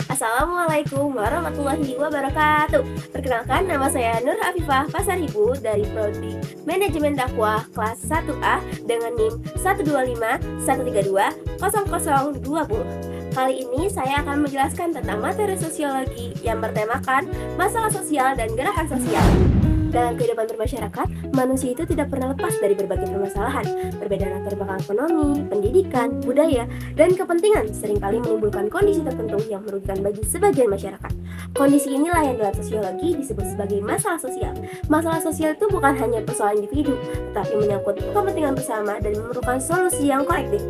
Assalamualaikum warahmatullahi wabarakatuh. Perkenalkan, nama saya Nur Afifah Pasaribu dari Prodi Manajemen Dakwah kelas 1A dengan NIM 125132020. Kali ini saya akan menjelaskan tentang materi sosiologi yang bertemakan masalah sosial dan gerakan sosial. Dalam kehidupan bermasyarakat, manusia itu tidak pernah lepas dari berbagai permasalahan. Perbedaan latar belakang ekonomi, pendidikan, budaya, dan kepentingan seringkali menimbulkan kondisi tertentu yang merugikan bagi sebagian masyarakat. Kondisi inilah yang dalam sosiologi disebut sebagai masalah sosial. Masalah sosial itu bukan hanya persoalan individu, tetapi menyangkut kepentingan bersama dan memerlukan solusi yang kolektif.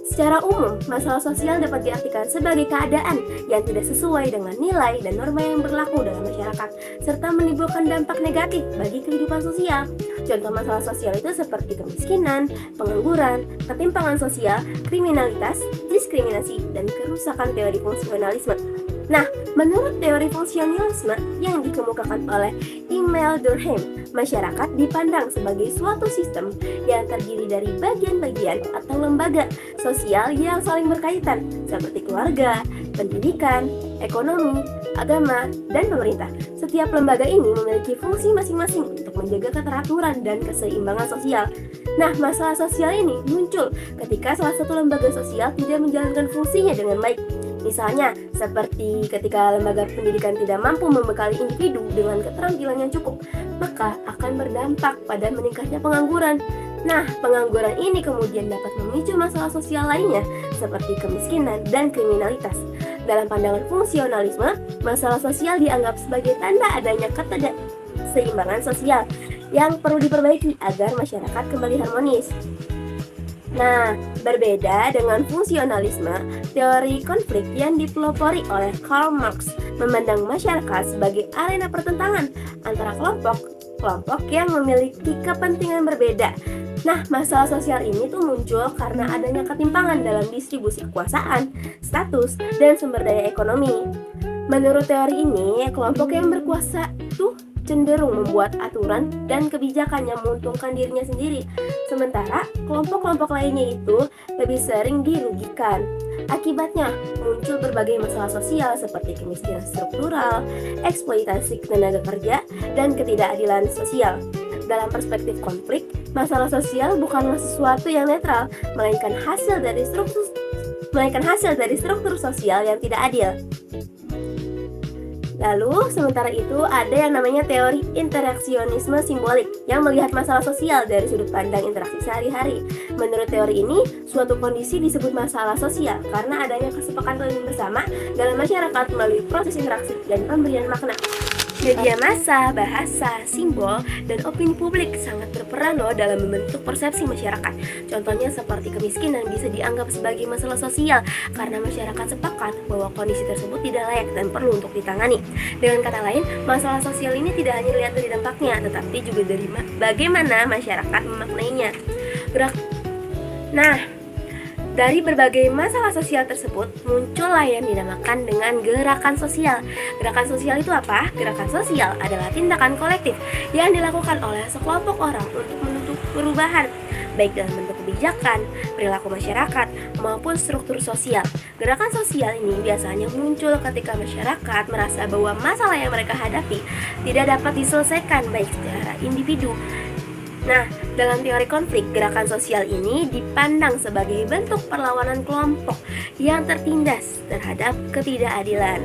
Secara umum, masalah sosial dapat diartikan sebagai keadaan yang tidak sesuai dengan nilai dan norma yang berlaku dalam masyarakat, serta menimbulkan dampak negatif bagi kehidupan sosial. Contoh masalah sosial itu seperti kemiskinan, pengangguran, ketimpangan sosial, kriminalitas, diskriminasi, dan kerusakan teori fungsionalisme. Nah, menurut teori fungsionalisme yang dikemukakan oleh Emile Durkheim, masyarakat dipandang sebagai suatu sistem yang terdiri dari bagian-bagian atau lembaga sosial yang saling berkaitan, seperti keluarga, pendidikan, ekonomi, agama, dan pemerintah. Setiap lembaga ini memiliki fungsi masing-masing untuk menjaga keteraturan dan keseimbangan sosial. Nah, masalah sosial ini muncul ketika salah satu lembaga sosial tidak menjalankan fungsinya dengan baik. Misalnya, seperti ketika lembaga pendidikan tidak mampu membekali individu dengan keterampilan yang cukup, maka akan berdampak pada meningkatnya pengangguran. Nah, pengangguran ini kemudian dapat memicu masalah sosial lainnya, seperti kemiskinan dan kriminalitas. Dalam pandangan fungsionalisme, masalah sosial dianggap sebagai tanda adanya ketidakseimbangan sosial yang perlu diperbaiki agar masyarakat kembali harmonis. Nah, berbeda dengan fungsionalisme, teori konflik yang dipelopori oleh Karl Marx memandang masyarakat sebagai arena pertentangan antara kelompok yang memiliki kepentingan berbeda. Nah, masalah sosial ini tuh muncul karena adanya ketimpangan dalam distribusi kekuasaan, status, dan sumber daya ekonomi. Menurut teori ini, kelompok yang berkuasa tuh cenderung membuat aturan dan kebijakan yang menguntungkan dirinya sendiri, sementara kelompok-kelompok lainnya itu lebih sering dirugikan. Akibatnya, muncul berbagai masalah sosial seperti kemiskinan struktural, eksploitasi tenaga kerja, dan ketidakadilan sosial. Dalam perspektif konflik, masalah sosial bukanlah sesuatu yang netral, melainkan hasil dari struktur sosial yang tidak adil. Lalu, sementara itu ada yang namanya teori interaksionisme simbolik yang melihat masalah sosial dari sudut pandang interaksi sehari-hari. Menurut teori ini, suatu kondisi disebut masalah sosial karena adanya kesepakatan bersama dalam masyarakat melalui proses interaksi dan pemberian makna. Media massa, bahasa, simbol, dan opini publik sangat berperan dalam membentuk persepsi masyarakat. Contohnya seperti kemiskinan bisa dianggap sebagai masalah sosial karena masyarakat sepakat bahwa kondisi tersebut tidak layak dan perlu untuk ditangani. Dengan kata lain, masalah sosial ini tidak hanya dilihat dari dampaknya, tetapi juga dari bagaimana masyarakat memaknainya. Dari berbagai masalah sosial tersebut, muncullah yang dinamakan dengan gerakan sosial. Gerakan sosial itu apa? Gerakan sosial adalah tindakan kolektif yang dilakukan oleh sekelompok orang untuk menuntut perubahan, baik dalam bentuk kebijakan, perilaku masyarakat, maupun struktur sosial. Gerakan sosial ini biasanya muncul ketika masyarakat merasa bahwa masalah yang mereka hadapi tidak dapat diselesaikan baik secara individu. Nah, dalam teori konflik, gerakan sosial ini dipandang sebagai bentuk perlawanan kelompok yang tertindas terhadap ketidakadilan.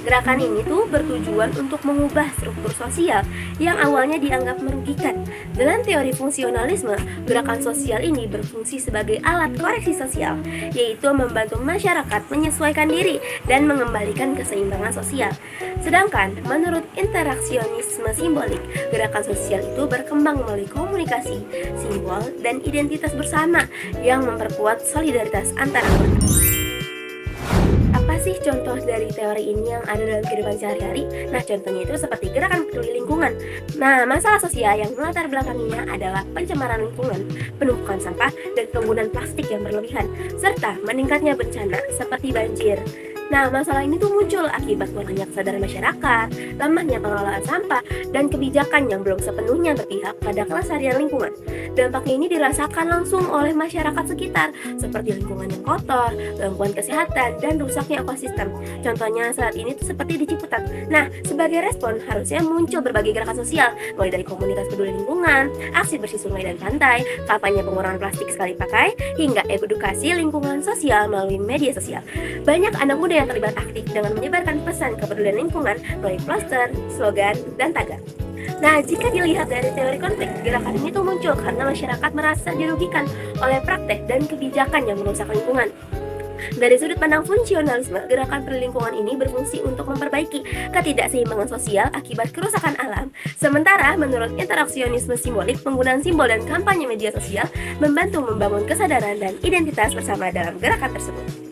Gerakan ini tuh bertujuan untuk mengubah struktur sosial yang awalnya dianggap merugikan. Dalam teori fungsionalisme, gerakan sosial ini berfungsi sebagai alat koreksi sosial, yaitu membantu masyarakat menyesuaikan diri dan mengembalikan keseimbangan sosial. Sedangkan menurut interaksionisme simbolik, gerakan sosial itu berkembang melalui komunikasi, simbol, dan identitas bersama yang memperkuat solidaritas antar anggota. Apa sih contoh dari teori ini yang ada dalam kehidupan sehari-hari? Nah, contohnya itu seperti gerakan peduli lingkungan. Nah, masalah sosial yang melatar belakanginya adalah pencemaran lingkungan, penumpukan sampah, dan penggunaan plastik yang berlebihan, serta meningkatnya bencana seperti banjir. Nah, masalah ini tuh muncul akibat kurangnya kesadaran masyarakat, lemahnya pengelolaan sampah, dan kebijakan yang belum sepenuhnya berpihak pada kelestarian lingkungan. Dampak ini dirasakan langsung oleh masyarakat sekitar, seperti lingkungan yang kotor, gangguan kesehatan, dan rusaknya ekosistem. Contohnya saat ini tuh seperti di Ciputat. Nah, sebagai respon harusnya muncul berbagai gerakan sosial, mulai dari komunitas peduli lingkungan, aksi bersih sungai dan pantai, kampanye pengurangan plastik sekali pakai, hingga edukasi lingkungan sosial melalui media sosial. Banyak anak muda yang terlibat aktif dengan menyebarkan pesan kepedulian lingkungan melalui poster, slogan, dan tagar. Nah, jika dilihat dari teori konflik, gerakan ini tuh muncul karena masyarakat merasa dirugikan oleh praktek dan kebijakan yang merusak lingkungan. Dari sudut pandang fungsionalisme, gerakan peduli lingkungan ini berfungsi untuk memperbaiki ketidakseimbangan sosial akibat kerusakan alam. Sementara, menurut interaksionisme simbolik, penggunaan simbol dan kampanye media sosial membantu membangun kesadaran dan identitas bersama dalam gerakan tersebut.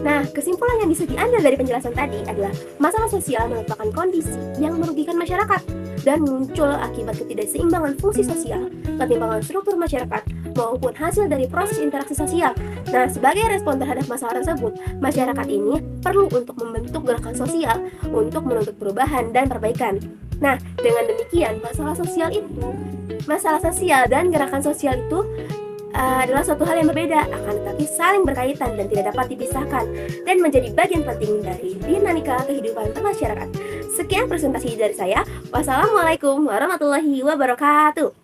Nah, kesimpulan yang bisa diambil dari penjelasan tadi adalah masalah sosial merupakan kondisi yang merugikan masyarakat dan muncul akibat ketidakseimbangan fungsi sosial, ketimpangan struktur masyarakat, maupun hasil dari proses interaksi sosial. Nah, sebagai respon terhadap masalah tersebut, masyarakat ini perlu untuk membentuk gerakan sosial untuk menuntut perubahan dan perbaikan. Nah, dengan demikian, masalah sosial dan gerakan sosial itu adalah suatu hal yang berbeda, akan tetapi saling berkaitan dan tidak dapat dipisahkan dan menjadi bagian penting dari dinamika kehidupan bermasyarakat. Sekian presentasi dari saya. Wassalamualaikum warahmatullahi wabarakatuh.